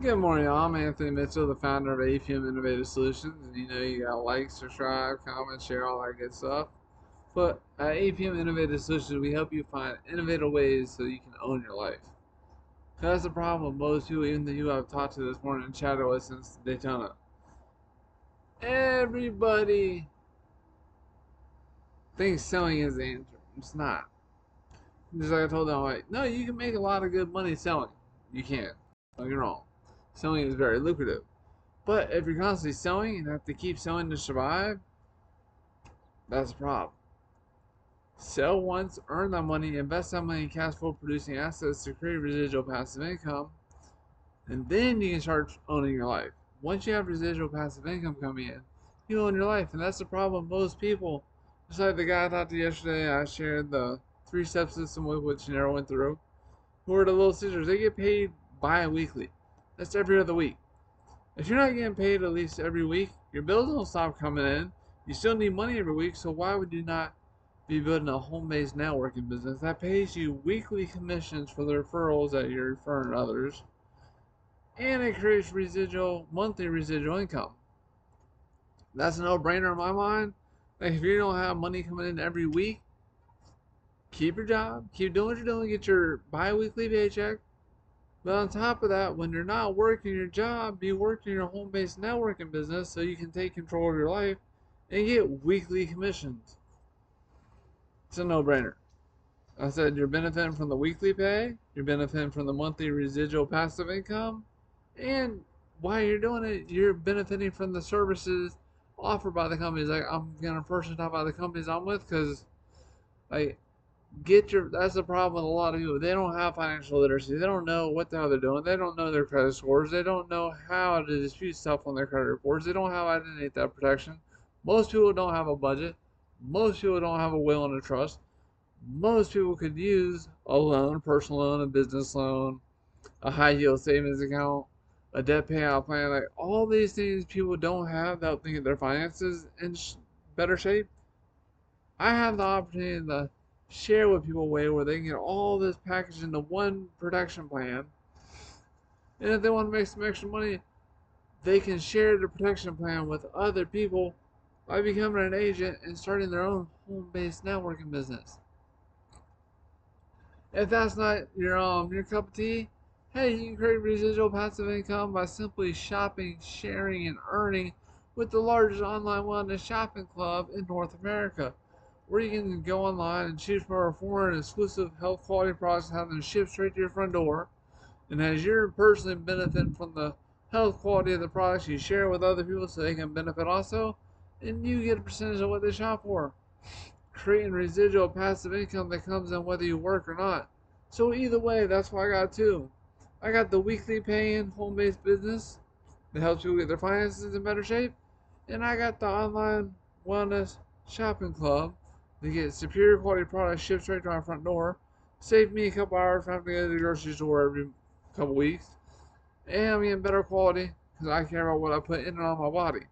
Good morning, y'all. I'm Anthony Mitchell, the founder of APM Innovative Solutions. And you gotta like, subscribe, comment, share, all that good stuff. But at APM Innovative Solutions, we help you find innovative ways so you can own your life. That's the problem with most people, even the people I've talked to this morning and chatted with since Daytona. Everybody thinks selling is the answer. It's not. Just like I told them, I'm like, no, you can make a lot of good money selling. You can. Don't get wrong. Selling is very lucrative. But if you're constantly selling and have to keep selling to survive, that's a problem. Sell once, earn that money, invest that money in cash flow producing assets to create residual passive income, and then you can start owning your life. Once you have residual passive income coming in, you own your life. And that's the problem with most people. Just like the guy I talked to yesterday, I shared the 3-step system with which Nero went through. Who are the little sisters? They get paid bi-weekly. That's every other week. If you're not getting paid at least every week, your bills don't stop coming in. You still need money every week, so why would you not be building a home-based networking business that pays you weekly commissions for the referrals that you're referring to others, and it creates monthly residual income? That's a no-brainer in my mind. Like if you don't have money coming in every week, keep your job, keep doing what you're doing, get your bi-weekly paycheck. But on top of that, when you're not working your job, be working your home-based networking business so you can take control of your life and get weekly commissions. It's a no-brainer. I said you're benefiting from the weekly pay, you're benefiting from the monthly residual passive income, and while you're doing it, you're benefiting from the services offered by the companies. Like I'm gonna first talk about the companies I'm with because like that's the problem with a lot of people. They don't have financial literacy. They don't know what the hell they're doing. They don't know their credit scores. They don't know how to dispute stuff on their credit reports. They don't have identity theft protection. Most people don't have a budget. Most people don't have a will and a trust. Most people could use a loan, a personal loan, a business loan, a high yield savings account, a debt payout plan. Like all these things people don't have that think their finances in better shape. I have the opportunity to share with people a way where they can get all this packaged into one protection plan. And if they want to make some extra money, they can share the protection plan with other people by becoming an agent and starting their own home-based networking business. If that's not your cup of tea, hey, you can create residual passive income by simply shopping, sharing, and earning with the largest online wellness shopping club in North America, where you can go online and choose from our foreign exclusive health quality products and have them shipped straight to your front door. And as you're personally benefiting from the health quality of the products, you share it with other people so they can benefit also, and you get a percentage of what they shop for, creating residual passive income that comes in whether you work or not. So either way, that's what I got too. I got the weekly paying home-based business that helps people get their finances in better shape, and I got the online wellness shopping club to get superior quality products shipped straight to my front door. Save me a couple hours from having to go to the grocery store every couple weeks, and I'm getting better quality because I care about what I put in and on my body.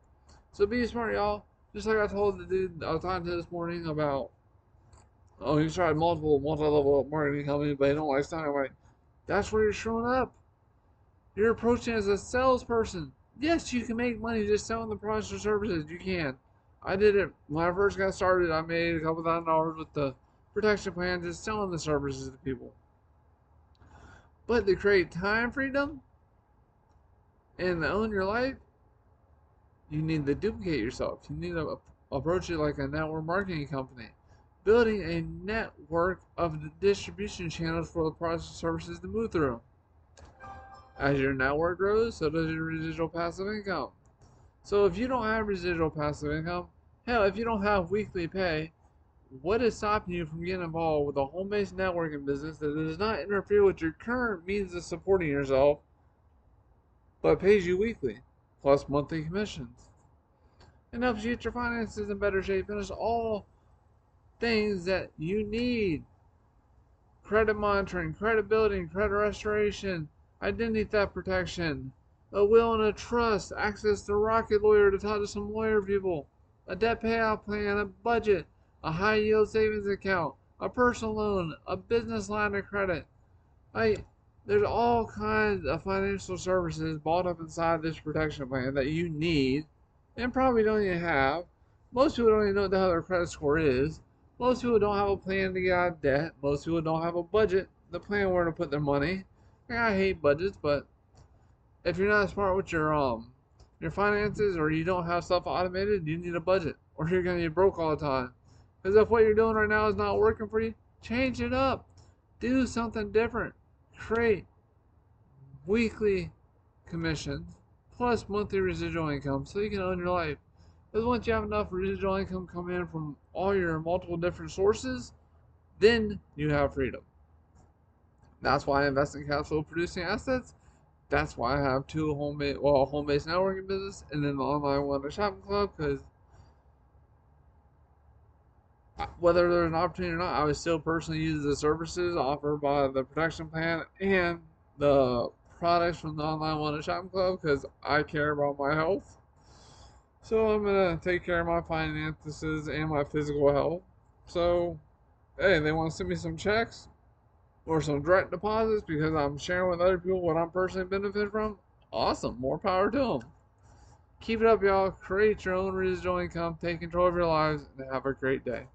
So be smart, y'all. Just like I told the dude I was talking to this morning about, oh, he's tried multiple multi-level marketing companies, but he don't like selling. I'm like, that's where you're showing up. You're approaching as a salesperson. Yes, you can make money just selling the products or services. You can. I did it when I first got started. I made a couple $1,000 with the protection plan just selling the services to people. But to create time freedom and to own your life, you need to duplicate yourself. You need to approach it like a network marketing company, building a network of the distribution channels for the products and services to move through. As your network grows, so does your residual passive income. So if you don't have residual passive income, hell, if you don't have weekly pay, what is stopping you from getting involved with a home-based networking business that does not interfere with your current means of supporting yourself, but pays you weekly, plus monthly commissions, and helps you get your finances in better shape, and it's all things that you need: credit monitoring, credit building, credit restoration, identity theft protection, a will and a trust, access to a Rocket Lawyer to talk to some lawyer people, a debt payout plan, a budget, a high yield savings account, a personal loan, a business line of credit. Like, There's all kinds of financial services bought up inside this protection plan that you need and probably don't even have. Most people don't even know what the hell their credit score is. Most people don't have a plan to get out of debt. Most people don't have a budget, the plan where to put their money. I hate budgets, but if you're not smart with your finances, or you don't have stuff automated, you need a budget, or you're gonna be broke all the time. Because if what you're doing right now is not working for you, change it up. Do something different. Create weekly commissions plus monthly residual income so you can own your life. Because once you have enough residual income come in from all your multiple different sources, then you have freedom. That's why I invest in cash flow producing assets. That's why I have two home-based networking business and then the online one shopping club. Because whether there's an opportunity or not, I would still personally use the services offered by the protection plan and the products from the online one shopping club because I care about my health. So I'm gonna take care of my finances and my physical health. So hey, they want to send me some checks or some direct deposits because I'm sharing with other people what I'm personally benefit from. Awesome, more power to them. Keep it up, y'all. Create your own residual income, take control of your lives, and have a great day.